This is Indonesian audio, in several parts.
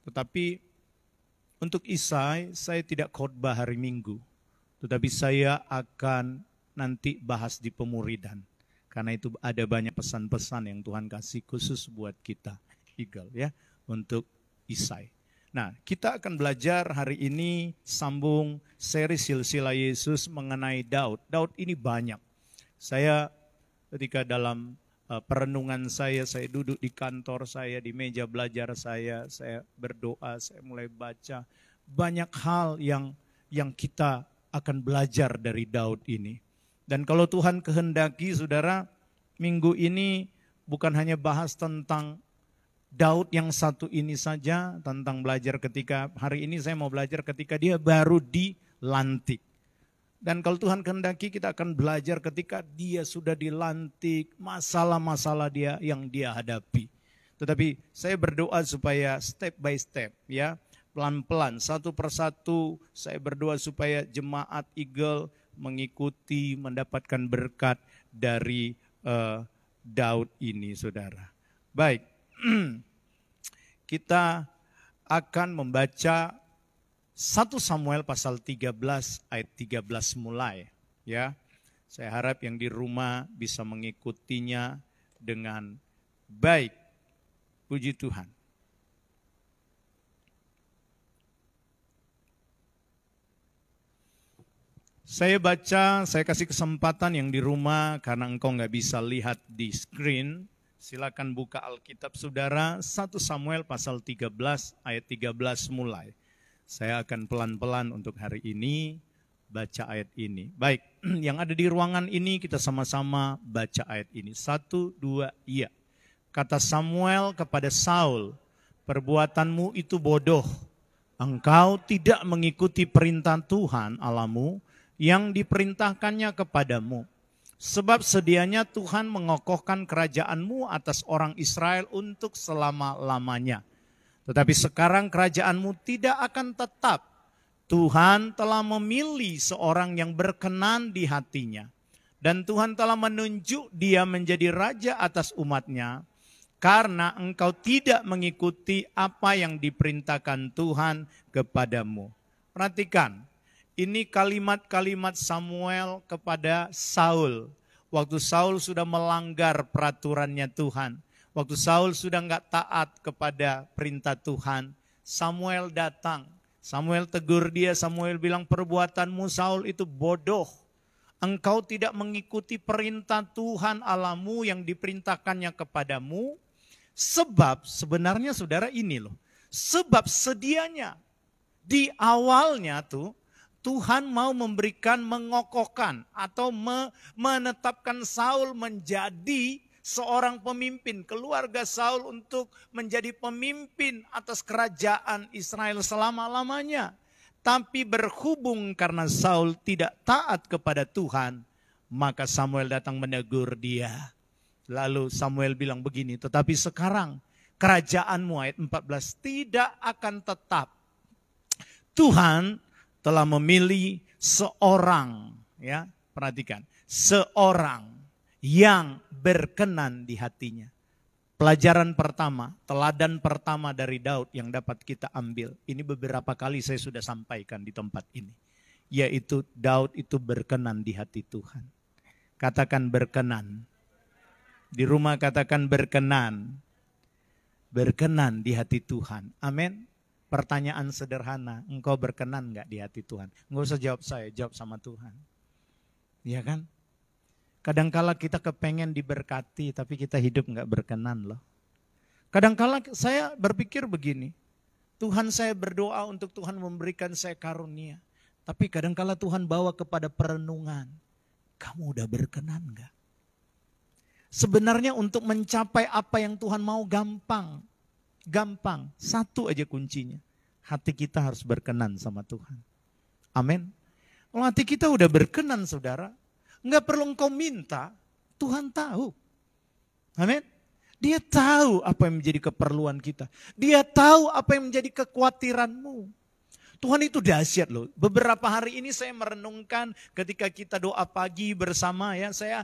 Tetapi untuk Isai, saya tidak khotbah hari Minggu. Tetapi saya akan nanti bahas di pemuridan. Karena itu ada banyak pesan-pesan yang Tuhan kasih khusus buat kita, Eagle ya, untuk Isai. Nah, kita akan belajar hari ini sambung seri silsilah Yesus mengenai Daud. Daud ini banyak. Saya ketika dalam perenungan saya duduk di kantor saya, di meja belajar saya berdoa, saya mulai baca. Banyak hal yang kita akan belajar dari Daud ini. Dan kalau Tuhan kehendaki, saudara, minggu ini bukan hanya bahas tentang Daud yang satu ini saja, tentang belajar ketika, hari ini saya mau belajar ketika dia baru dilantik. Dan kalau Tuhan kehendaki kita akan belajar ketika dia sudah dilantik, masalah-masalah dia yang dia hadapi. Tetapi saya berdoa supaya step by step ya, pelan-pelan, satu persatu saya berdoa supaya jemaat Eagle mengikuti, mendapatkan berkat dari Daud ini, saudara. Baik, kita akan membaca 1 Samuel pasal 13 ayat 13 mulai. Ya, saya harap yang di rumah bisa mengikutinya dengan baik. Puji Tuhan. Saya baca, saya kasih kesempatan yang di rumah karena engkau nggak bisa lihat di screen. Silakan buka Alkitab saudara, 1 Samuel pasal 13 ayat 13 mulai. Saya akan pelan-pelan untuk hari ini baca ayat ini. Baik, yang ada di ruangan ini kita sama-sama baca ayat ini. 1, 2, iya. Kata Samuel kepada Saul, perbuatanmu itu bodoh. Engkau tidak mengikuti perintah Tuhan Allahmu yang diperintahkannya kepadamu. Sebab sedianya Tuhan mengokohkan kerajaanmu atas orang Israel untuk selama-lamanya. Tetapi sekarang kerajaanmu tidak akan tetap. Tuhan telah memilih seorang yang berkenan di hatinya. Dan Tuhan telah menunjuk dia menjadi raja atas umatnya. Karena engkau tidak mengikuti apa yang diperintahkan Tuhan kepadamu. Perhatikan. Ini kalimat-kalimat Samuel kepada Saul. Waktu Saul sudah melanggar peraturannya Tuhan. Waktu Saul sudah enggak taat kepada perintah Tuhan. Samuel datang. Samuel tegur dia. Samuel bilang perbuatanmu Saul itu bodoh. Engkau tidak mengikuti perintah Tuhan Allahmu yang diperintahkannya kepadamu. Sebab sebenarnya saudara ini loh. Sebab sedianya di awalnya tuh. Tuhan mau memberikan, mengokohkan atau menetapkan Saul menjadi seorang pemimpin, keluarga Saul untuk menjadi pemimpin atas kerajaan Israel selama-lamanya. Tapi berhubung karena Saul tidak taat kepada Tuhan, maka Samuel datang menegur dia. Lalu Samuel bilang begini, tetapi sekarang kerajaanmu ayat 14 tidak akan tetap. Tuhan telah memilih seorang, ya perhatikan, seorang yang berkenan di hatinya. Pelajaran pertama, teladan pertama dari Daud yang dapat kita ambil. Ini beberapa kali saya sudah sampaikan di tempat ini. Yaitu Daud itu berkenan di hati Tuhan. Katakan berkenan. Di rumah katakan berkenan. Berkenan di hati Tuhan. Amin. Pertanyaan sederhana, engkau berkenan enggak di hati Tuhan? Enggak usah jawab saya, jawab sama Tuhan. Iya kan? Kadangkala kita kepengen diberkati, tapi kita hidup enggak berkenan loh. Kadangkala saya berpikir begini, Tuhan saya berdoa untuk Tuhan memberikan saya karunia. Tapi kadangkala Tuhan bawa kepada perenungan, kamu udah berkenan enggak? Sebenarnya untuk mencapai apa yang Tuhan mau gampang. Gampang, satu aja kuncinya. Hati kita harus berkenan sama Tuhan. Amin. Kalau hati kita udah berkenan saudara, enggak perlu engkau minta, Tuhan tahu. Amin. Dia tahu apa yang menjadi keperluan kita. Dia tahu apa yang menjadi kekhawatiranmu. Tuhan itu dahsyat loh. Beberapa hari ini saya merenungkan ketika kita doa pagi bersama ya. Saya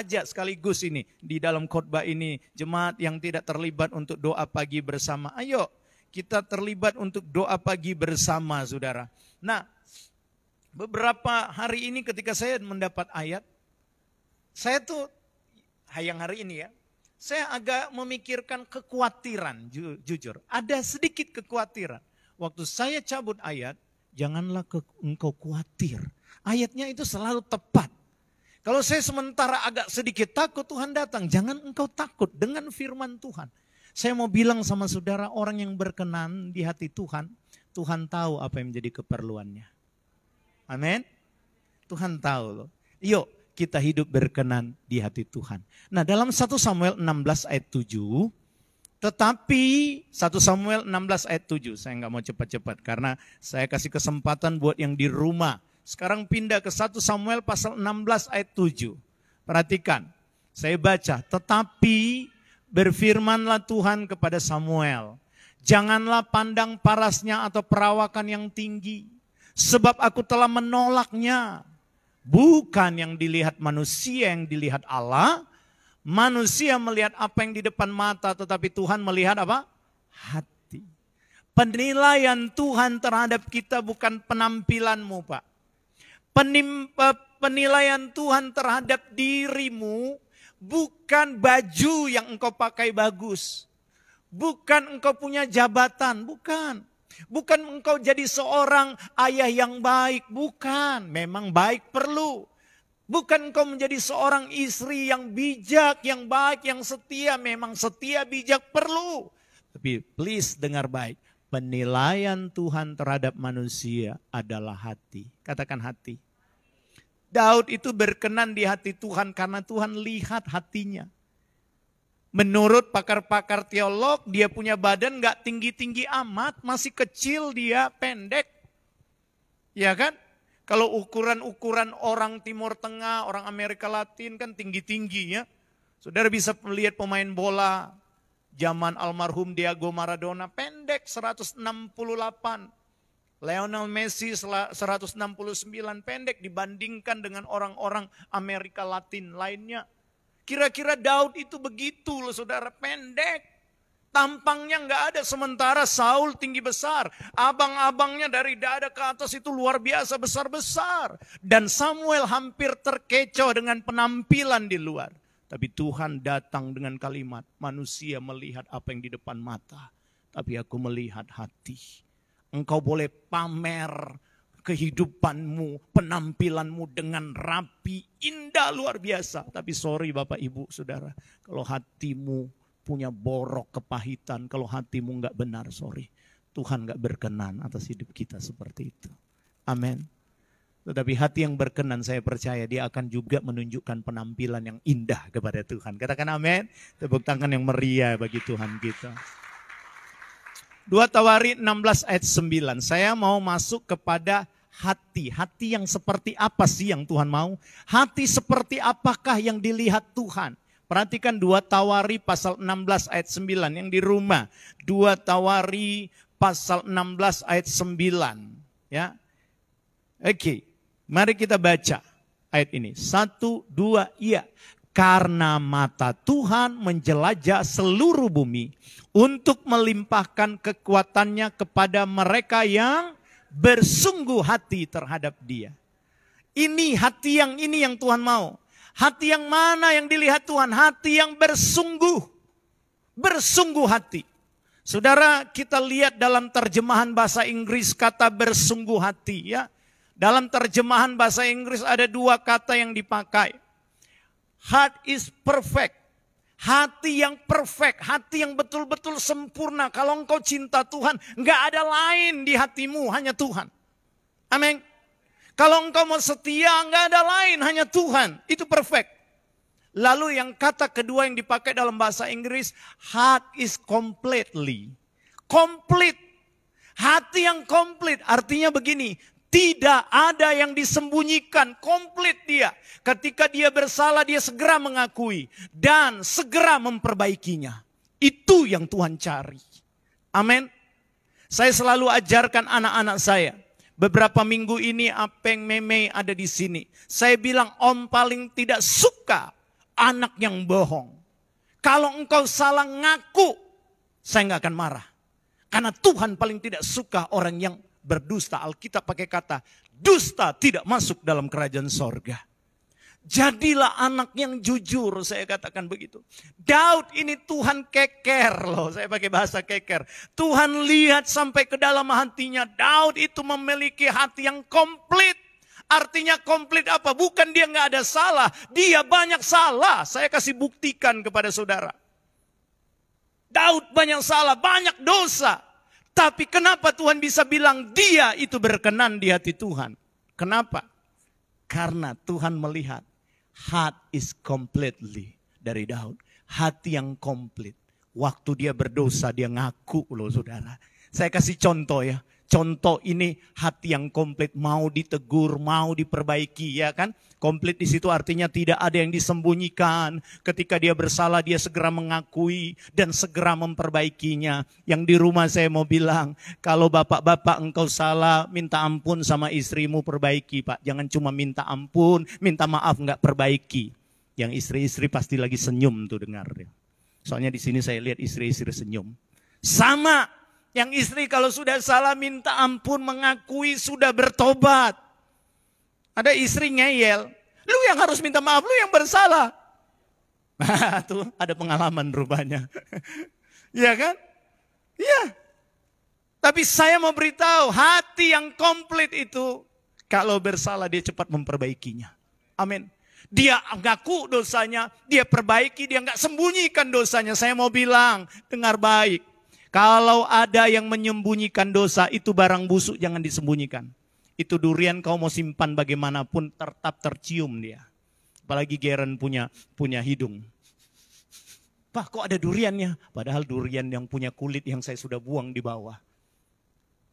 ajak sekaligus ini di dalam khotbah ini jemaat yang tidak terlibat untuk doa pagi bersama. Ayo kita terlibat untuk doa pagi bersama, saudara. Nah, beberapa hari ini ketika saya mendapat ayat, saya tuh, yang hari ini ya, saya agak memikirkan kekhawatiran, jujur. Ada sedikit kekhawatiran. Waktu saya cabut ayat, janganlah engkau khawatir. Ayatnya itu selalu tepat. Kalau saya sementara agak sedikit takut, Tuhan datang. Jangan engkau takut dengan firman Tuhan. Saya mau bilang sama saudara, orang yang berkenan di hati Tuhan, Tuhan tahu apa yang menjadi keperluannya. Amin. Tuhan tahu loh. Yuk kita hidup berkenan di hati Tuhan. Nah, dalam 1 Samuel 16 ayat 7, tetapi 1 Samuel 16 ayat 7, saya nggak mau cepat-cepat karena saya kasih kesempatan buat yang di rumah. Sekarang pindah ke 1 Samuel pasal 16 ayat 7. Perhatikan, saya baca, tetapi berfirmanlah Tuhan kepada Samuel, janganlah pandang parasnya atau perawakan yang tinggi, sebab aku telah menolaknya. Bukan yang dilihat manusia, yang dilihat Allah. Manusia melihat apa yang di depan mata, tetapi Tuhan melihat apa? Hati. Penilaian Tuhan terhadap kita bukan penampilanmu, Pak. Penilaian Tuhan terhadap dirimu bukan baju yang engkau pakai bagus. Bukan engkau punya jabatan, bukan. Bukan engkau jadi seorang ayah yang baik, bukan. Memang baik perlu. Bukan engkau menjadi seorang istri yang bijak, yang baik, yang setia. Memang setia, bijak perlu. Tapi please dengar baik. Penilaian Tuhan terhadap manusia adalah hati. Katakan hati. Daud itu berkenan di hati Tuhan karena Tuhan lihat hatinya. Menurut pakar-pakar teolog, dia punya badan gak tinggi-tinggi amat, masih kecil dia, pendek. Ya kan? Kalau ukuran-ukuran orang Timur Tengah, orang Amerika Latin kan tinggi-tinggi ya. Saudara bisa melihat pemain bola zaman almarhum Diego Maradona, pendek 168. Lionel Messi 169, pendek dibandingkan dengan orang-orang Amerika Latin lainnya. Kira-kira Daud itu begitu loh saudara, pendek. Tampangnya nggak ada, sementara Saul tinggi besar. Abang-abangnya dari dada ke atas itu luar biasa besar-besar. Dan Samuel hampir terkecoh dengan penampilan di luar. Tapi Tuhan datang dengan kalimat, manusia melihat apa yang di depan mata. Tapi aku melihat hati. Engkau boleh pamer kehidupanmu, penampilanmu dengan rapi, indah luar biasa. Tapi sorry Bapak Ibu Saudara, kalau hatimu punya borok kepahitan, kalau hatimu enggak benar, sorry. Tuhan enggak berkenan atas hidup kita seperti itu. Amin. Tetapi hati yang berkenan saya percaya dia akan juga menunjukkan penampilan yang indah kepada Tuhan. Katakan amin. Tepuk tangan yang meriah bagi Tuhan kita. 2 Tawari 16 ayat 9. Saya mau masuk kepada hati. Hati yang seperti apa sih yang Tuhan mau? Hati seperti apakah yang dilihat Tuhan? Perhatikan 2 Tawari pasal 16 ayat 9 yang di rumah. 2 Tawari pasal 16 ayat 9. Ya. Oke, mari kita baca ayat ini. 1, 2, iya. Karena mata Tuhan menjelajah seluruh bumi untuk melimpahkan kekuatannya kepada mereka yang bersungguh hati terhadap Dia. Ini hati yang ini yang Tuhan mau. Hati yang mana yang dilihat Tuhan? Hati yang bersungguh. Bersungguh hati. Saudara, kita lihat dalam terjemahan bahasa Inggris kata bersungguh hati ya. Dalam terjemahan bahasa Inggris ada 2 kata yang dipakai. Heart is perfect. Hati yang perfect, hati yang betul-betul sempurna. Kalau engkau cinta Tuhan, enggak ada lain di hatimu, hanya Tuhan. Amin. Kalau engkau mau setia, enggak ada lain, hanya Tuhan. Itu perfect. Lalu yang kata kedua yang dipakai dalam bahasa Inggris, heart is completely. Complete. Hati yang komplit, artinya begini. Tidak ada yang disembunyikan, komplit dia. Ketika dia bersalah, dia segera mengakui. Dan segera memperbaikinya. Itu yang Tuhan cari. Amin. Saya selalu ajarkan anak-anak saya. Beberapa minggu ini Apeng Meme ada di sini. Saya bilang om paling tidak suka anak yang bohong. Kalau engkau salah ngaku, saya nggak akan marah. Karena Tuhan paling tidak suka orang yang berdusta. Alkitab pakai kata, dusta tidak masuk dalam kerajaan sorga. Jadilah anak yang jujur, saya katakan begitu. Daud ini Tuhan keker loh, saya pakai bahasa keker. Tuhan lihat sampai ke dalam hatinya. Daud itu memiliki hati yang komplit. Artinya komplit apa? Bukan dia nggak ada salah, dia banyak salah. Saya kasih buktikan kepada saudara. Daud banyak salah, banyak dosa. Tapi kenapa Tuhan bisa bilang dia itu berkenan di hati Tuhan? Kenapa? Karena Tuhan melihat heart is completely dari Daud. Hati yang komplit. Waktu dia berdosa dia ngaku loh saudara. Saya kasih contoh ya. Contoh ini hati yang komplit, mau ditegur, mau diperbaiki, ya kan? Komplit di situ artinya tidak ada yang disembunyikan. Ketika dia bersalah, dia segera mengakui dan segera memperbaikinya. Yang di rumah saya mau bilang, kalau bapak-bapak engkau salah, minta ampun sama istrimu, perbaiki Pak. Jangan cuma minta ampun, minta maaf nggak perbaiki. Yang istri-istri pasti lagi senyum tuh dengar. Soalnya di sini saya lihat istri-istri senyum. Sama. Yang istri kalau sudah salah minta ampun, mengakui sudah bertobat. Ada istri ngeyel, lu yang harus minta maaf, lu yang bersalah. Nah, tuh ada pengalaman rupanya. Iya kan? Iya. Tapi saya mau beritahu, hati yang komplit itu kalau bersalah dia cepat memperbaikinya. Amin. Dia ngaku dosanya, dia perbaiki, dia nggak sembunyikan dosanya. Saya mau bilang, dengar baik. Kalau ada yang menyembunyikan dosa, itu barang busuk, jangan disembunyikan. Itu durian kau mau simpan bagaimanapun, tetap tercium dia. Apalagi Geren punya hidung. Pak, kok ada duriannya? Padahal durian yang punya kulit yang saya sudah buang di bawah.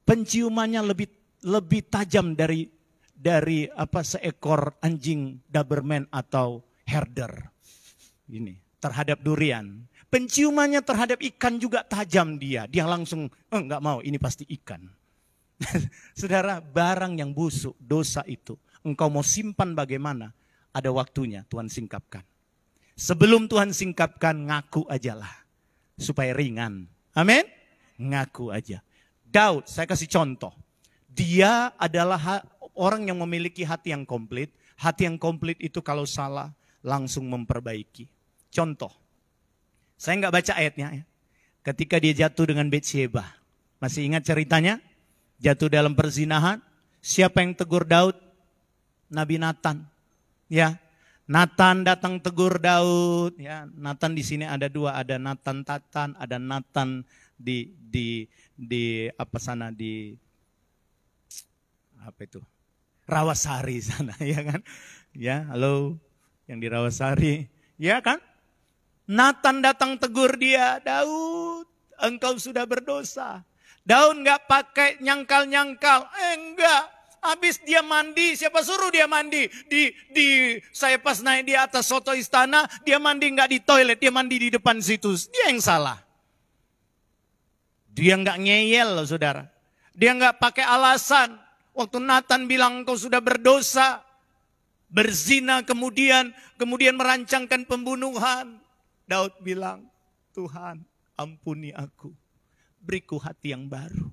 Penciumannya lebih tajam dari seekor anjing Doberman atau herder. Ini terhadap durian. Penciumannya terhadap ikan juga tajam dia. Dia langsung, enggak mau, ini pasti ikan. Saudara, barang yang busuk, dosa itu, engkau mau simpan bagaimana? Ada waktunya Tuhan singkapkan. Sebelum Tuhan singkapkan, ngaku ajalah. Supaya ringan. Amin? Ngaku aja. Daud, saya kasih contoh. Dia adalah orang yang memiliki hati yang komplit. Hati yang komplit itu kalau salah, langsung memperbaiki. Contoh. Saya nggak baca ayatnya ya. Ketika dia jatuh dengan Batsyeba. Masih ingat ceritanya? Jatuh dalam perzinahan. Siapa yang tegur Daud? Nabi Nathan. Ya, Nathan datang tegur Daud. Ya, Nathan di sini ada dua, ada Nathan Tatan, ada Nathan di Rawasari sana, ya kan? Ya, halo, yang di Rawasari, ya kan? Nathan datang tegur dia, Daud, engkau sudah berdosa. Daud nggak pakai nyangkal-nyangkal, enggak. Habis dia mandi, siapa suruh dia mandi? Saya pas naik di atas soto istana, dia mandi nggak di toilet, dia mandi di depan situ. Dia yang salah. Dia nggak ngeyel loh saudara. Dia nggak pakai alasan. Waktu Nathan bilang engkau sudah berdosa, berzina kemudian merancangkan pembunuhan. Daud bilang, Tuhan ampuni aku, beriku hati yang baru.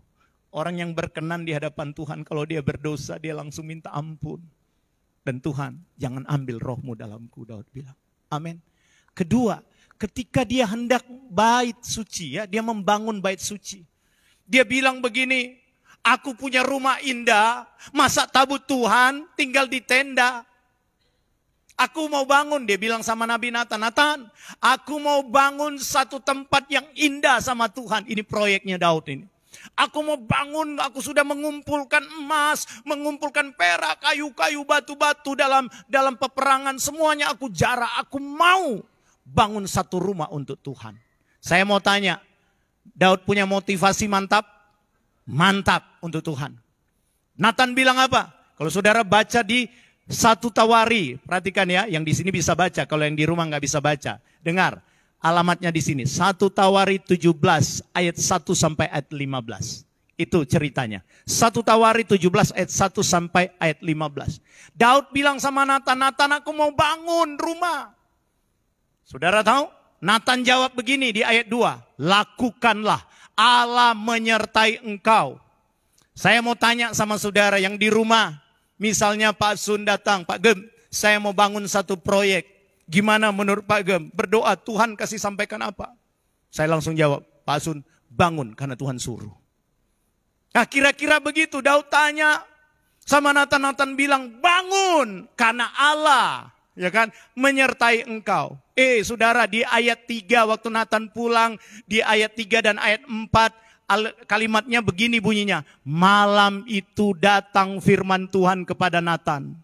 Orang yang berkenan di hadapan Tuhan kalau dia berdosa dia langsung minta ampun. Dan Tuhan jangan ambil rohmu dalamku, Daud bilang. Amin. Kedua, ketika dia hendak bait suci, ya, dia membangun bait suci. Dia bilang begini, aku punya rumah indah, masa tabut Tuhan tinggal di tenda. Aku mau bangun, dia bilang sama Nabi Nathan, Nathan, aku mau bangun satu tempat yang indah sama Tuhan. Ini proyeknya Daud ini. Aku mau bangun, aku sudah mengumpulkan emas, mengumpulkan perak, kayu-kayu, batu-batu dalam peperangan. Semuanya aku jarak, aku mau bangun satu rumah untuk Tuhan. Saya mau tanya, Daud punya motivasi mantap? Mantap untuk Tuhan. Nathan bilang apa? Kalau saudara baca di 1 Tawari, perhatikan ya, yang di sini bisa baca, kalau yang di rumah nggak bisa baca. Dengar, alamatnya di sini, 1 Tawari 17 ayat 1 sampai ayat 15. Itu ceritanya. 1 Tawari 17 ayat 1 sampai ayat 15. Daud bilang sama Nathan, Nathan aku mau bangun rumah. Saudara tahu? Nathan jawab begini di ayat 2, lakukanlah Allah menyertai engkau. Saya mau tanya sama saudara yang di rumah. Misalnya Pak Sun datang, Pak Gem, saya mau bangun satu proyek. Gimana menurut Pak Gem? Berdoa, Tuhan kasih sampaikan apa? Saya langsung jawab, Pak Sun, bangun karena Tuhan suruh. Nah kira-kira begitu, Daud tanya sama Nathan, Nathan bilang, bangun karena Allah, ya kan, menyertai engkau. Saudara, di ayat 3 waktu Nathan pulang, di ayat 3 dan ayat 4, kalimatnya begini bunyinya. Malam itu datang firman Tuhan kepada Nathan.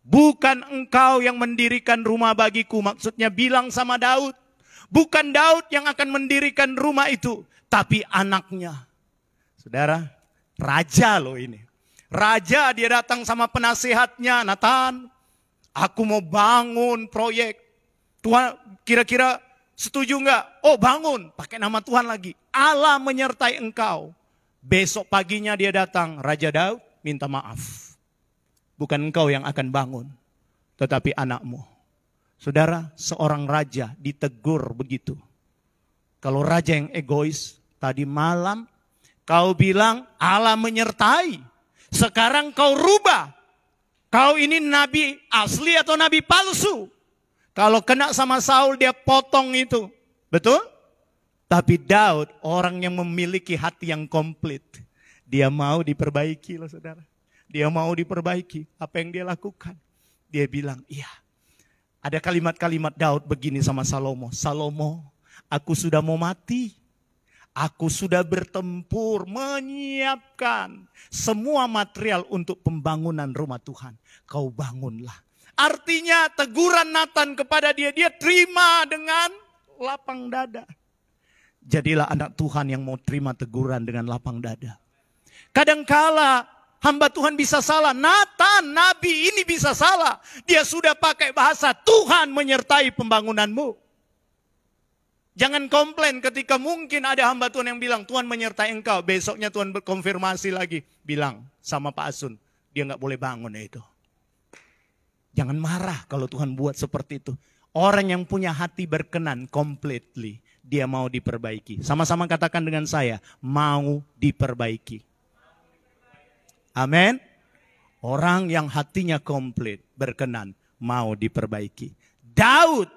Bukan engkau yang mendirikan rumah bagiku. Maksudnya bilang sama Daud. Bukan Daud yang akan mendirikan rumah itu. Tapi anaknya. Saudara, raja loh ini. Raja, dia datang sama penasehatnya. Nathan, aku mau bangun proyek. Tuhan kira-kira setuju enggak? Oh bangun, pakai nama Tuhan lagi. Allah menyertai engkau. Besok paginya dia datang, Raja Daud minta maaf. Bukan engkau yang akan bangun, tetapi anakmu. Saudara, seorang raja ditegur begitu. Kalau raja yang egois, tadi malam kau bilang Allah menyertai. Sekarang kau rubah. Kau ini nabi asli atau nabi palsu? Kalau kena sama Saul dia potong itu. Betul? Tapi Daud orang yang memiliki hati yang komplit. Dia mau diperbaiki loh saudara. Dia mau diperbaiki apa yang dia lakukan. Dia bilang, iya. Ada kalimat-kalimat Daud begini sama Salomo. Salomo, aku sudah mau mati. Aku sudah bertempur, menyiapkan semua material untuk pembangunan rumah Tuhan. Kau bangunlah. Artinya teguran Nathan kepada dia, dia terima dengan lapang dada. Jadilah anak Tuhan yang mau terima teguran dengan lapang dada. Kadangkala hamba Tuhan bisa salah. Nathan, nabi ini bisa salah. Dia sudah pakai bahasa Tuhan menyertai pembangunanmu. Jangan komplain ketika mungkin ada hamba Tuhan yang bilang Tuhan menyertai engkau. Besoknya Tuhan berkonfirmasi lagi. Bilang sama Pak Asun, dia nggak boleh bangun itu. Jangan marah kalau Tuhan buat seperti itu. Orang yang punya hati berkenan completely. Dia mau diperbaiki. Sama-sama katakan dengan saya, mau diperbaiki. Amin. Orang yang hatinya komplit, berkenan, mau diperbaiki. Daud,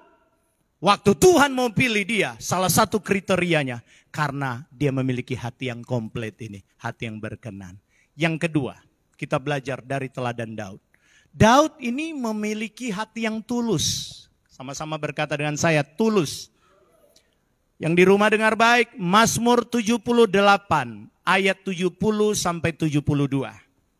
waktu Tuhan mau pilih dia, salah satu kriterianya, karena dia memiliki hati yang komplit ini, hati yang berkenan. Yang kedua, kita belajar dari teladan Daud. Daud ini memiliki hati yang tulus. Sama-sama berkata dengan saya, tulus. Yang di rumah dengar baik, Mazmur 78, ayat 70 sampai 72.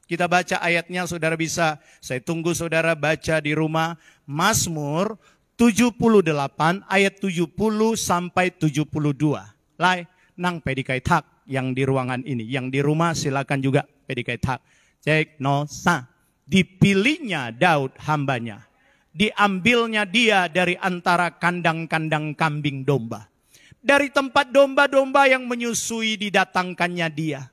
Kita baca ayatnya, saudara bisa, saya tunggu saudara baca di rumah. Mazmur 78, ayat 70 sampai 72. Lai, nang pedikai tak yang di ruangan ini. Yang di rumah silakan juga pedikai tak. Cek no sa. Dipilihnya Daud hambanya. Diambilnya dia dari antara kandang-kandang kambing domba. Dari tempat domba-domba yang menyusui didatangkannya dia.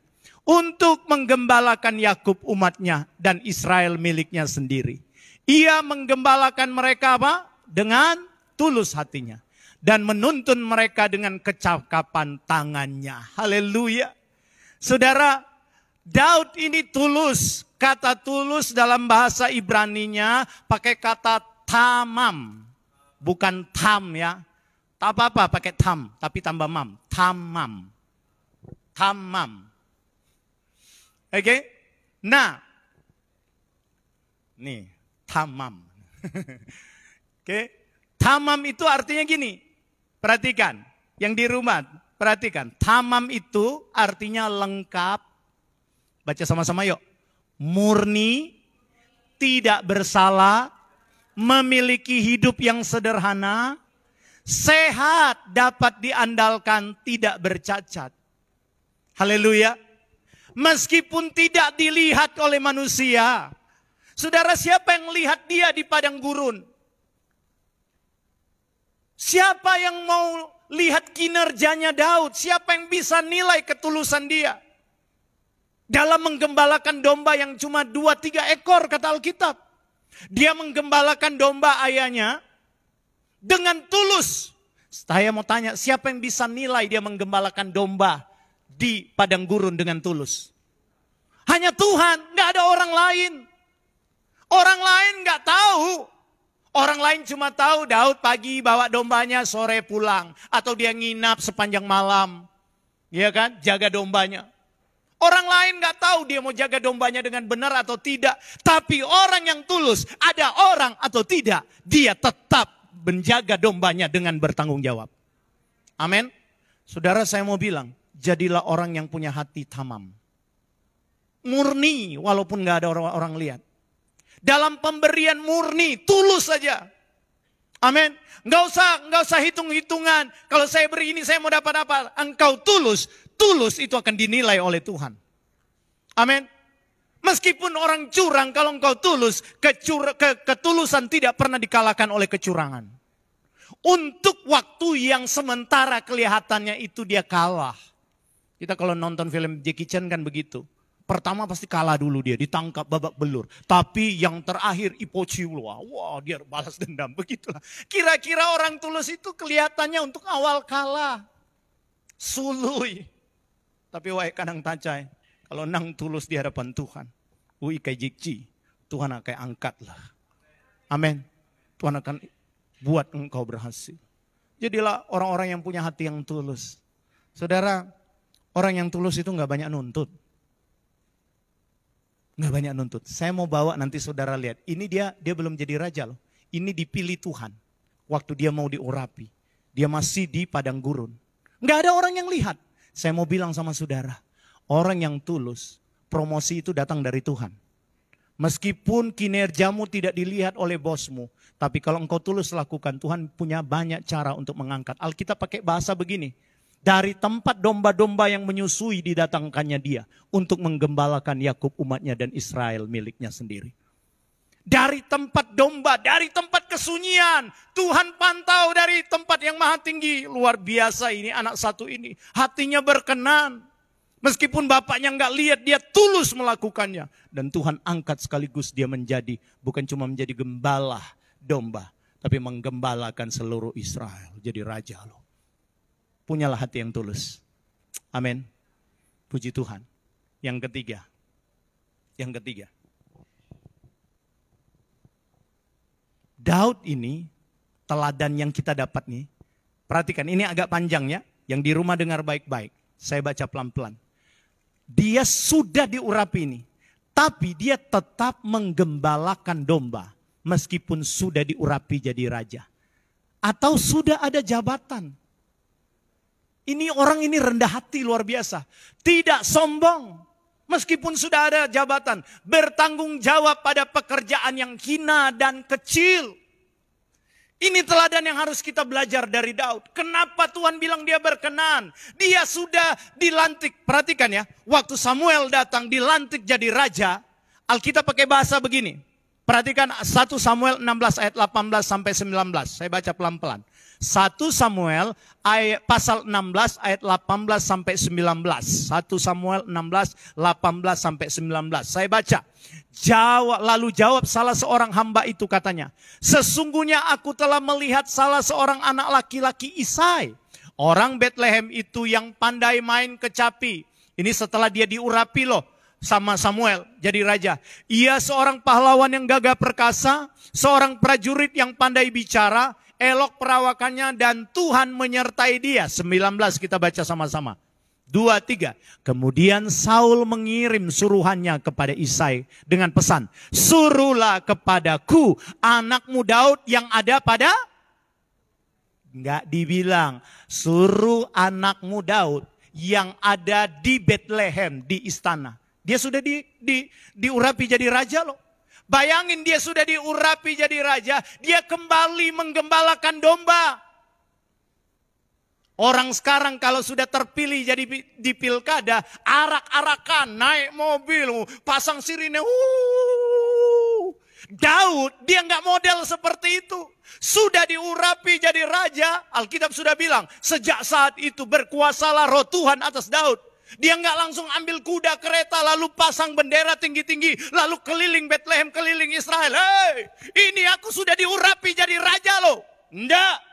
Untuk menggembalakan Yakub umatnya dan Israel miliknya sendiri. Ia menggembalakan mereka apa? Dengan tulus hatinya. Dan menuntun mereka dengan kecakapan tangannya. Haleluya. Saudara, Daud ini tulus. Kata tulus dalam bahasa Ibraninya pakai kata tamam. Bukan tam ya. Tak apa-apa pakai tam, tapi tambah mam. Tamam. Tamam. Oke? Nah. Nih, tamam. Oke? Tamam itu artinya gini. Perhatikan. Yang di rumah, perhatikan. Tamam itu artinya lengkap. Baca sama-sama yuk. Murni, tidak bersalah, memiliki hidup yang sederhana, sehat, dapat diandalkan, tidak bercacat. Haleluya. Meskipun tidak dilihat oleh manusia. Saudara, siapa yang lihat dia di padang gurun? Siapa yang mau lihat kinerjanya Daud? Siapa yang bisa nilai ketulusan dia? Dalam menggembalakan domba yang cuma 2-3 ekor kata Alkitab. Dia menggembalakan domba ayahnya dengan tulus. Saya mau tanya, siapa yang bisa nilai dia menggembalakan domba di padang gurun dengan tulus. Hanya Tuhan, nggak ada orang lain. Orang lain nggak tahu. Orang lain cuma tahu Daud pagi bawa dombanya, sore pulang. Atau dia nginap sepanjang malam. Ya kan, jaga dombanya. Orang lain nggak tahu dia mau jaga dombanya dengan benar atau tidak. Tapi orang yang tulus, ada orang atau tidak, dia tetap menjaga dombanya dengan bertanggung jawab. Amin. Saudara, saya mau bilang, jadilah orang yang punya hati tamam. Murni walaupun nggak ada orang lihat. Dalam pemberian murni, tulus saja. Amin. Nggak usah hitung-hitungan. Kalau saya beri ini saya mau dapat apa? Engkau tulus. Tulus itu akan dinilai oleh Tuhan. Amin. Meskipun orang curang, kalau engkau tulus, ketulusan tidak pernah dikalahkan oleh kecurangan. Untuk waktu yang sementara kelihatannya itu dia kalah. Kita kalau nonton film Jackie Chan kan begitu. Pertama pasti kalah dulu dia, ditangkap babak belur. Tapi yang terakhir Ipochiwa, wah dia balas dendam, begitulah. Kira-kira orang tulus itu kelihatannya untuk awal kalah. Sului. Tapi wahai kanang tacai, kalau nang tulus di hadapan Tuhan, ui kai jikci, Tuhan akan angkatlah. Amin. Tuhan akan buat engkau berhasil. Jadilah orang-orang yang punya hati yang tulus. Saudara, orang yang tulus itu nggak banyak nuntut. Nggak banyak nuntut. Saya mau bawa nanti saudara lihat. Ini dia belum jadi raja loh. Ini dipilih Tuhan. Waktu dia mau diurapi. Dia masih di padang gurun. Nggak ada orang yang lihat. Saya mau bilang sama saudara, orang yang tulus, promosi itu datang dari Tuhan. Meskipun kinerjamu tidak dilihat oleh bosmu, tapi kalau engkau tulus lakukan, Tuhan punya banyak cara untuk mengangkat. Alkitab pakai bahasa begini, dari tempat domba-domba yang menyusui didatangkannya dia, untuk menggembalakan Yakub umatnya dan Israel miliknya sendiri. Dari tempat domba, dari tempat kesunyian. Tuhan pantau dari tempat yang maha tinggi. Luar biasa ini anak satu ini. Hatinya berkenan. Meskipun bapaknya nggak lihat, dia tulus melakukannya. Dan Tuhan angkat sekaligus dia menjadi, bukan cuma menjadi gembala domba. Tapi menggembalakan seluruh Israel. Jadi raja loh. Punyalah hati yang tulus. Amin. Puji Tuhan. Yang ketiga. Daud ini, teladan yang kita dapat nih, perhatikan ini agak panjang ya, yang di rumah dengar baik-baik, saya baca pelan-pelan. Dia sudah diurapi ini, tapi dia tetap menggembalakan domba, meskipun sudah diurapi jadi raja. Atau sudah ada jabatan. Ini orang ini rendah hati luar biasa, tidak sombong. Meskipun sudah ada jabatan, bertanggung jawab pada pekerjaan yang hina dan kecil. Ini teladan yang harus kita belajar dari Daud. Kenapa Tuhan bilang dia berkenan? Dia sudah dilantik. Perhatikan ya, waktu Samuel datang dilantik jadi raja, Alkitab pakai bahasa begini. Perhatikan 1 Samuel 16 ayat 18 sampai 19. Saya baca pelan-pelan. 1 Samuel pasal 16 ayat 18 sampai 19. 1 Samuel 16 18 sampai 19. Saya baca. Lalu jawab salah seorang hamba itu katanya, sesungguhnya aku telah melihat salah seorang anak laki-laki Isai, orang Bethlehem itu yang pandai main kecapi. Ini setelah dia diurapi loh sama Samuel jadi raja. Ia seorang pahlawan yang gagah perkasa, seorang prajurit yang pandai bicara, elok perawakannya dan Tuhan menyertai dia. 19 kita baca sama-sama. 2, 3. Kemudian Saul mengirim suruhannya kepada Isai dengan pesan, suruhlah kepadaku anakmu Daud yang ada pada... Enggak dibilang, suruh anakmu Daud yang ada di Bethlehem, di istana. Dia sudah diurapi jadi raja loh. Bayangin dia sudah diurapi jadi raja, dia kembali menggembalakan domba. Orang sekarang kalau sudah terpilih jadi di pilkada, arak-arakan, naik mobil, pasang sirine. Daud, dia nggak model seperti itu. Sudah diurapi jadi raja, Alkitab sudah bilang, sejak saat itu berkuasalah roh Tuhan atas Daud. Dia nggak langsung ambil kuda kereta lalu pasang bendera tinggi-tinggi lalu keliling Bethlehem, keliling Israel. Hei, ini aku sudah diurapi jadi raja loh. Enggak.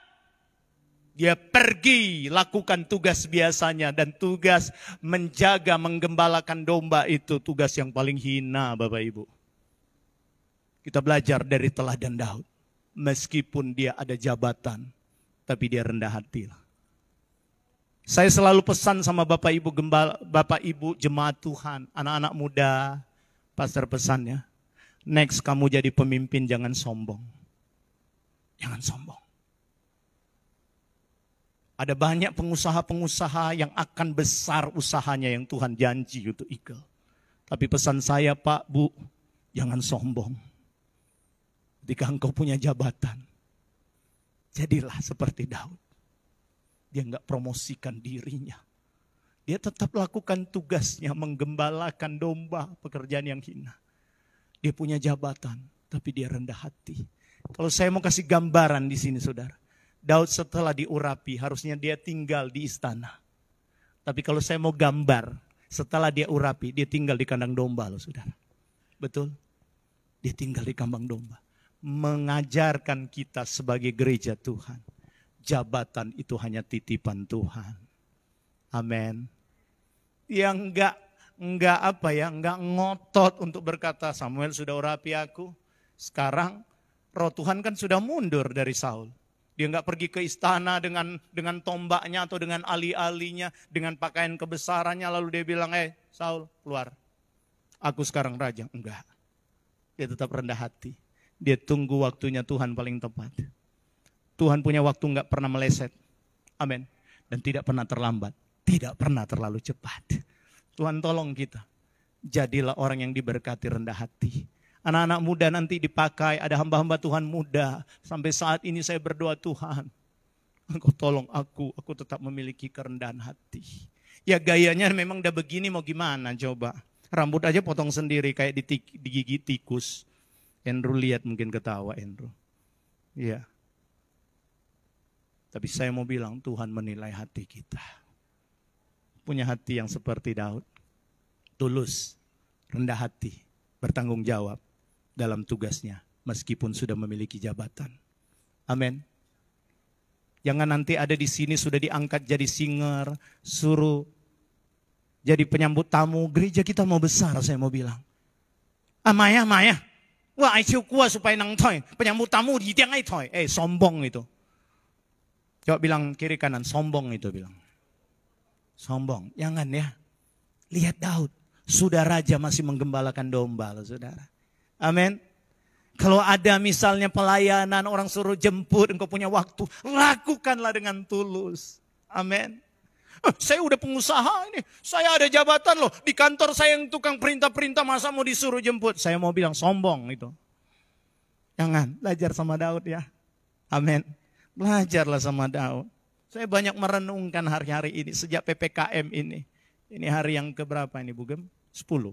Dia pergi lakukan tugas biasanya, dan tugas menjaga, menggembalakan domba itu tugas yang paling hina, Bapak Ibu. Kita belajar dari teladan Daud. Meskipun dia ada jabatan, tapi dia rendah hati. Saya selalu pesan sama Bapak Ibu gembala, Bapak Ibu jemaat Tuhan, anak-anak muda, pastor pesannya, next kamu jadi pemimpin jangan sombong. Jangan sombong. Ada banyak pengusaha-pengusaha yang akan besar usahanya yang Tuhan janji untuk Eagle. Tapi pesan saya, Pak, Bu, jangan sombong. Ketika engkau punya jabatan, jadilah seperti Daud. Dia enggak promosikan dirinya. Dia tetap lakukan tugasnya, menggembalakan domba, pekerjaan yang hina. Dia punya jabatan, tapi dia rendah hati. Kalau saya mau kasih gambaran di sini, saudara. Daud setelah diurapi, harusnya dia tinggal di istana. Tapi kalau saya mau gambar, setelah dia urapi, dia tinggal di kandang domba loh, saudara. Betul? Dia tinggal di kandang domba. Mengajarkan kita sebagai gereja Tuhan. Jabatan itu hanya titipan Tuhan. Amin. Yang enggak ngotot untuk berkata, Samuel sudah urapi aku. Sekarang Roh Tuhan kan sudah mundur dari Saul. Dia enggak pergi ke istana dengan tombaknya atau dengan ali-alinya, dengan pakaian kebesarannya, lalu dia bilang, Saul keluar. Aku sekarang raja. Enggak. Dia tetap rendah hati. Dia tunggu waktunya Tuhan paling tepat. Tuhan punya waktu enggak pernah meleset. Amin. Dan tidak pernah terlambat. Tidak pernah terlalu cepat. Tuhan tolong kita. Jadilah orang yang diberkati rendah hati. Anak-anak muda nanti dipakai, ada hamba-hamba Tuhan muda. Sampai saat ini saya berdoa, Tuhan, Engkau tolong aku tetap memiliki kerendahan hati. Ya gayanya memang udah begini, mau gimana coba. Rambut aja potong sendiri kayak digigit tikus. Andrew lihat mungkin ketawa Andrew. Iya. Tapi saya mau bilang Tuhan menilai hati kita. Punya hati yang seperti Daud. Tulus, rendah hati, bertanggung jawab dalam tugasnya, meskipun sudah memiliki jabatan. Amin. Jangan nanti ada di sini sudah diangkat jadi singer, suruh jadi penyambut tamu. Gereja kita mau besar, saya mau bilang. Maya. Wah, aisyuk kuat supaya nang toy. Penyambut tamu di tiang ai toy. Sombong itu. Coba bilang kiri kanan, sombong itu bilang. Sombong, jangan ya. Lihat Daud, sudah raja masih menggembalakan domba loh saudara. Amin. Kalau ada misalnya pelayanan, orang suruh jemput, engkau punya waktu, lakukanlah dengan tulus. Amin. Saya udah pengusaha ini, saya ada jabatan loh. Di kantor saya yang tukang perintah-perintah, masa mau disuruh jemput. Saya mau bilang sombong itu. Jangan, belajar sama Daud ya. Amin. Belajarlah sama Daud. Saya banyak merenungkan hari-hari ini, sejak PPKM ini. Ini hari yang keberapa ini Bu Gem? 10.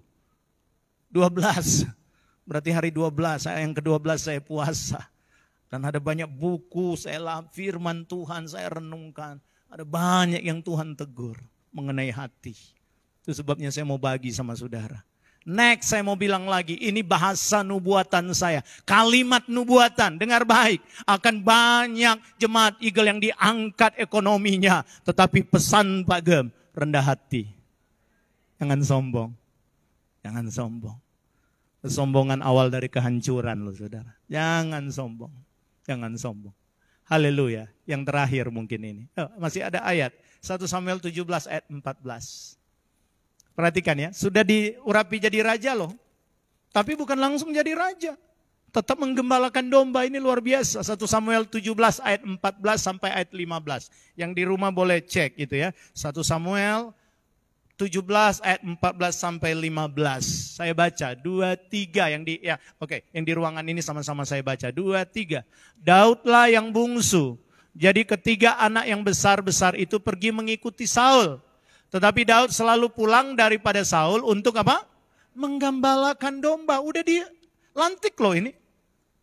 12. Berarti hari 12, yang ke-12 saya puasa. Dan ada banyak buku, saya firman Tuhan, saya renungkan. Ada banyak yang Tuhan tegur mengenai hati. Itu sebabnya saya mau bagi sama saudara. Next saya mau bilang lagi, ini bahasa nubuatan saya. Kalimat nubuatan, dengar baik. Akan banyak jemaat Eagle yang diangkat ekonominya. Tetapi pesan Pak Gem, rendah hati. Jangan sombong. Jangan sombong. Kesombongan awal dari kehancuran loh saudara. Jangan sombong. Jangan sombong. Haleluya. Yang terakhir mungkin ini. Masih ada ayat. 1 Samuel 17 ayat 14. Perhatikan ya. Sudah diurapi jadi raja loh. Tapi bukan langsung jadi raja. Tetap menggembalakan domba, ini luar biasa. 1 Samuel 17 ayat 14 sampai ayat 15. Yang di rumah boleh cek gitu ya. 1 Samuel 17 ayat 14 sampai 15. Saya baca 2-3 yang yang di ruangan ini sama-sama saya baca 2-3. Daudlah yang bungsu. Jadi ketiga anak yang besar-besar itu pergi mengikuti Saul. Tetapi Daud selalu pulang daripada Saul untuk apa? Menggembalakan domba. Udah dilantik loh ini.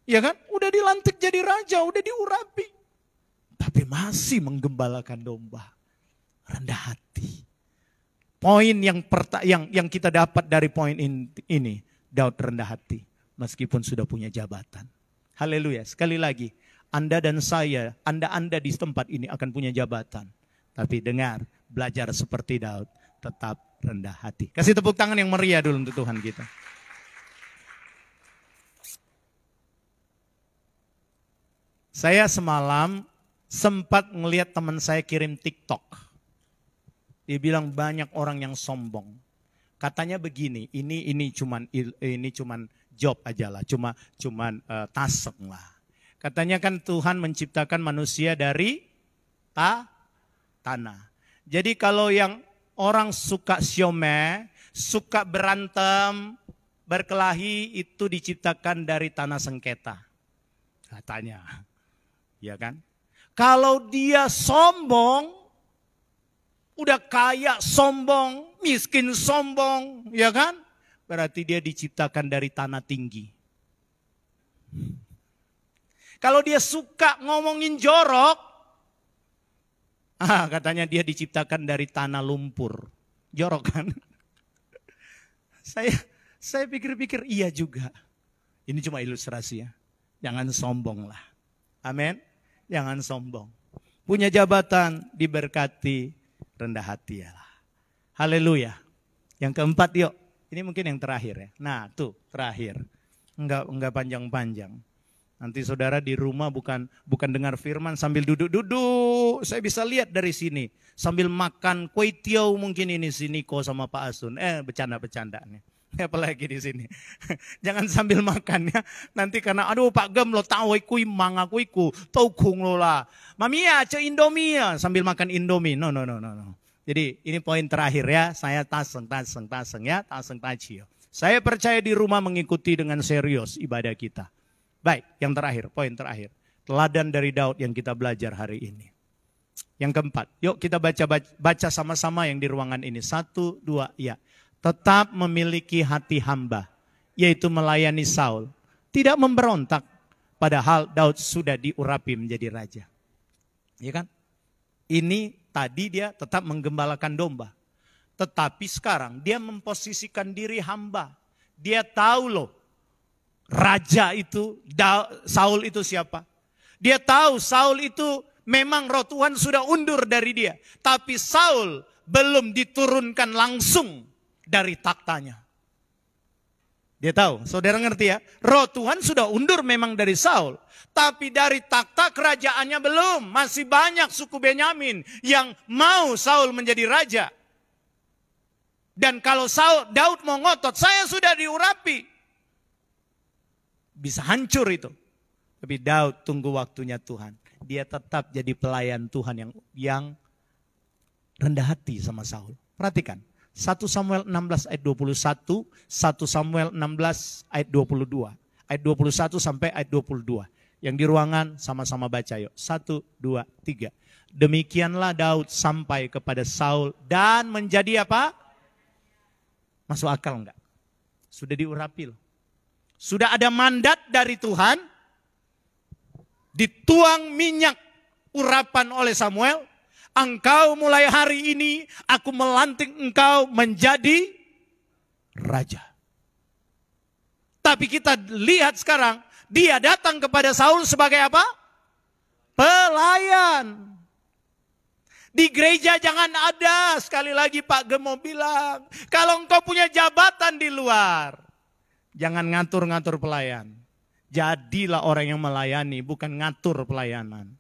Ya kan? Udah dilantik jadi raja, udah diurapi. Tapi masih menggembalakan domba. Rendah hati. Poin yang kita dapat dari poin ini, Daud rendah hati meskipun sudah punya jabatan. Haleluya. Sekali lagi, Anda dan saya, Anda di tempat ini akan punya jabatan. Tapi dengar, belajar seperti Daud, tetap rendah hati. Kasih tepuk tangan yang meriah dulu untuk Tuhan kita. Saya semalam sempat ngelihat teman saya kirim TikTok. Dia bilang banyak orang yang sombong. Katanya begini, ini cuman job aja lah, cuman tasek lah. Katanya kan Tuhan menciptakan manusia dari tanah. Jadi kalau yang orang suka syome, suka berantem, berkelahi, itu diciptakan dari tanah sengketa. Katanya. Ya kan? Kalau dia sombong, udah kaya sombong, miskin sombong, ya kan? Berarti dia diciptakan dari tanah tinggi. Kalau dia suka ngomongin jorok, katanya dia diciptakan dari tanah lumpur. Jorok kan? Saya pikir-pikir iya juga. Ini cuma ilustrasi ya. Jangan sombong lah. Amin. Jangan sombong. Punya jabatan, diberkati, rendah hati ya lah. Haleluya. Yang keempat yuk. Ini mungkin yang terakhir ya. Nah tuh terakhir. Enggak panjang-panjang. Nanti saudara di rumah bukan dengar firman sambil duduk-duduk. Saya bisa lihat dari sini. Sambil makan kue tiaw mungkin ini si Niko sama Pak Asun. Bercanda-bercanda nih. Apalagi di sini. Jangan sambil makan ya. Nanti karena aduh Pak Gem lo tahu kui manga kuiku, tahu kung lo lah. Mamia ce Indomie ya. Sambil makan Indomie. No. Jadi ini poin terakhir ya. Saya taseng ya, taseng taci. Saya percaya di rumah mengikuti dengan serius ibadah kita. Baik, yang terakhir, poin terakhir. Teladan dari Daud yang kita belajar hari ini. Yang keempat, yuk kita baca sama-sama yang di ruangan ini. 1, 2, ya. Tetap memiliki hati hamba, yaitu melayani Saul. Tidak memberontak, padahal Daud sudah diurapi menjadi raja. Ya kan? Ini tadi dia tetap menggembalakan domba. Tetapi sekarang dia memposisikan diri hamba. Dia tahu loh, raja itu, Saul itu siapa. Dia tahu Saul itu memang roh Tuhan sudah undur dari dia. Tapi Saul belum diturunkan langsung dari taktanya. Dia tahu, saudara ngerti ya? Roh Tuhan sudah undur memang dari Saul. Tapi dari takhta kerajaannya belum. Masih banyak suku Benyamin yang mau Saul menjadi raja. Dan kalau Daud mau ngotot, saya sudah diurapi. Bisa hancur itu. Tapi Daud tunggu waktunya Tuhan. Dia tetap jadi pelayan Tuhan yang rendah hati sama Saul. Perhatikan. 1 Samuel 16 ayat 21, 1 Samuel 16 ayat 22. Ayat 21 sampai ayat 22. Yang di ruangan sama-sama baca yuk. 1, 2, 3. Demikianlah Daud sampai kepada Saul dan menjadi apa? Masuk akal enggak? Sudah diurapi loh. Sudah ada mandat dari Tuhan. Dituang minyak urapan oleh Samuel. Engkau mulai hari ini aku melantik engkau menjadi raja. Tapi kita lihat sekarang dia datang kepada Saul sebagai apa? Pelayan. Di gereja jangan ada, sekali lagi Pak Gemo bilang, kalau engkau punya jabatan di luar, jangan ngatur-ngatur pelayan. Jadilah orang yang melayani, bukan ngatur pelayanan.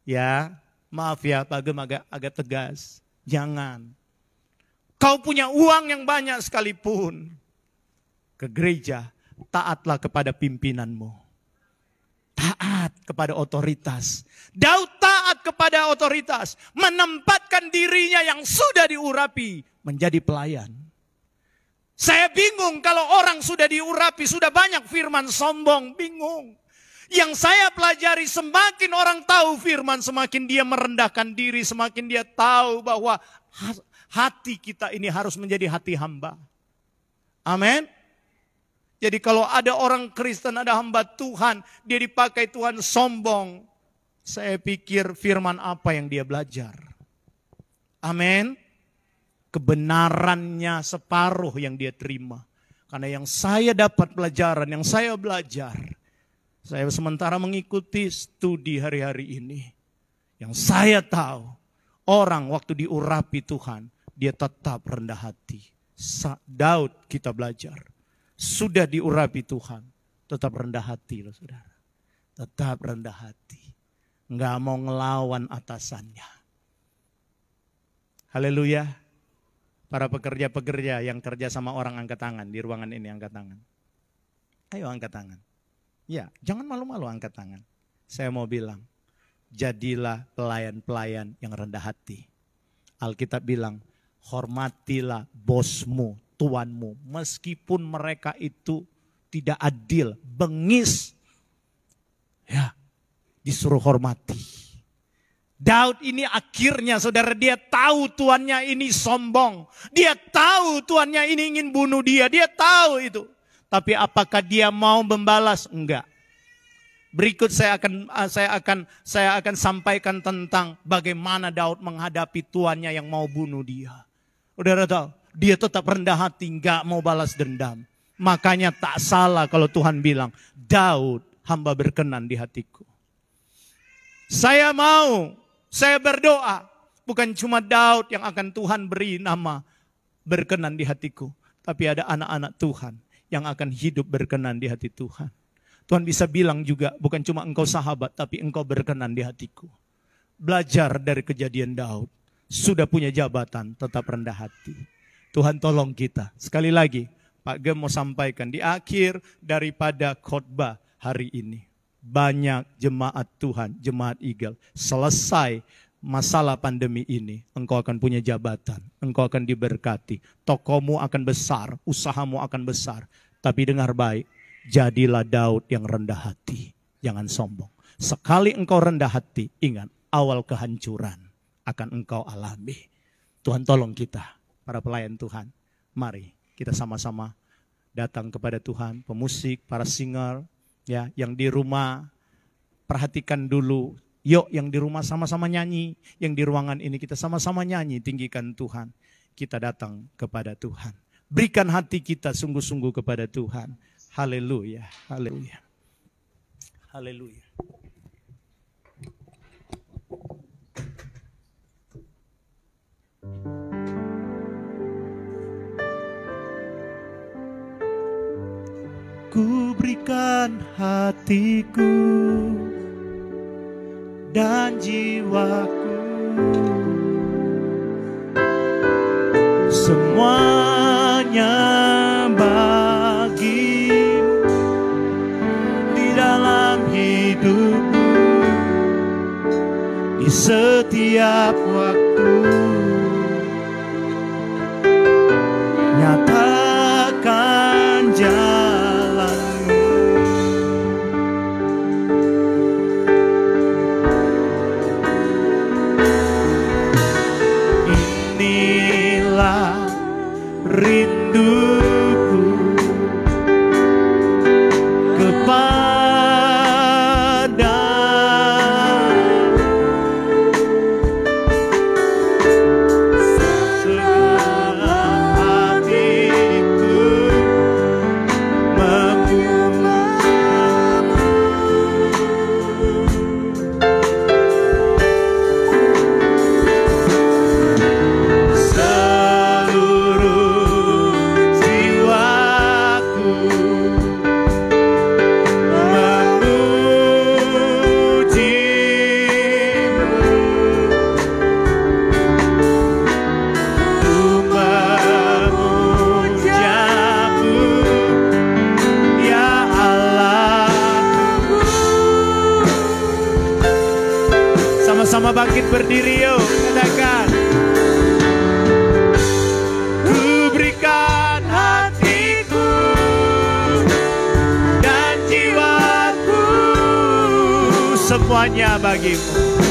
Ya. Maaf ya Pak Gem agak tegas. Jangan. Kau punya uang yang banyak sekalipun. Ke gereja, taatlah kepada pimpinanmu. Taat kepada otoritas. Daud taat kepada otoritas. Menempatkan dirinya yang sudah diurapi menjadi pelayan. Saya bingung kalau orang sudah diurapi, sudah banyak firman sombong, bingung. Yang saya pelajari semakin orang tahu firman, semakin dia merendahkan diri, semakin dia tahu bahwa hati kita ini harus menjadi hati hamba. Amin. Jadi kalau ada orang Kristen, ada hamba Tuhan, dia dipakai Tuhan sombong. Saya pikir firman apa yang dia belajar. Amin. Kebenarannya separuh yang dia terima. Karena yang saya dapat pelajaran, yang saya belajar, Saya sementara mengikuti studi hari-hari ini, yang saya tahu, orang waktu diurapi Tuhan, dia tetap rendah hati. Daud kita belajar, sudah diurapi Tuhan, tetap rendah hati loh saudara. Tetap rendah hati. Nggak mau ngelawan atasannya. Haleluya. Para pekerja-pekerja yang kerja sama orang angkat tangan di ruangan ini, angkat tangan. Ayo angkat tangan. Ya, jangan malu-malu angkat tangan. Saya mau bilang, jadilah pelayan-pelayan yang rendah hati. Alkitab bilang, hormatilah bosmu, tuanmu, meskipun mereka itu tidak adil, bengis. Ya, disuruh hormati. Daud ini akhirnya saudara, dia tahu tuannya ini sombong. Dia tahu tuannya ini ingin bunuh dia, dia tahu itu. Tapi apakah dia mau membalas? Enggak. Berikut saya akan sampaikan tentang bagaimana Daud menghadapi tuannya yang mau bunuh dia. Saudara tahu, dia tetap rendah hati, enggak mau balas dendam. Makanya tak salah kalau Tuhan bilang, Daud hamba berkenan di hatiku. Saya berdoa, bukan cuma Daud yang akan Tuhan beri nama berkenan di hatiku, tapi ada anak-anak Tuhan yang akan hidup berkenan di hati Tuhan. Tuhan bisa bilang juga, bukan cuma engkau sahabat, tapi engkau berkenan di hatiku. Belajar dari kejadian Daud, sudah punya jabatan, tetap rendah hati. Tuhan tolong kita. Sekali lagi, Pak Gem mau sampaikan di akhir daripada khotbah hari ini. Banyak jemaat Tuhan, jemaat Eagle, selesai masalah pandemi ini, engkau akan punya jabatan, engkau akan diberkati, tokomu akan besar, usahamu akan besar. Tapi dengar baik, jadilah Daud yang rendah hati, jangan sombong. Sekali engkau rendah hati, ingat, awal kehancuran akan engkau alami. Tuhan tolong kita, para pelayan Tuhan. Mari kita sama-sama datang kepada Tuhan, pemusik, para singer, ya, yang di rumah, perhatikan dulu. Yuk yang di rumah sama-sama nyanyi, yang di ruangan ini kita sama-sama nyanyi, tinggikan Tuhan. Kita datang kepada Tuhan. Berikan hati kita sungguh-sungguh kepada Tuhan. Haleluya, haleluya, haleluya. Ku berikan hatiku dan jiwaku, semuanya bagimu di dalam hidupku, di setiap waktu. Nyatakan jalanmu, inilah rinduku kepada sama bangkit berdiri yuk, katakan. Ku berikan hatiku dan jiwaku, semuanya bagimu.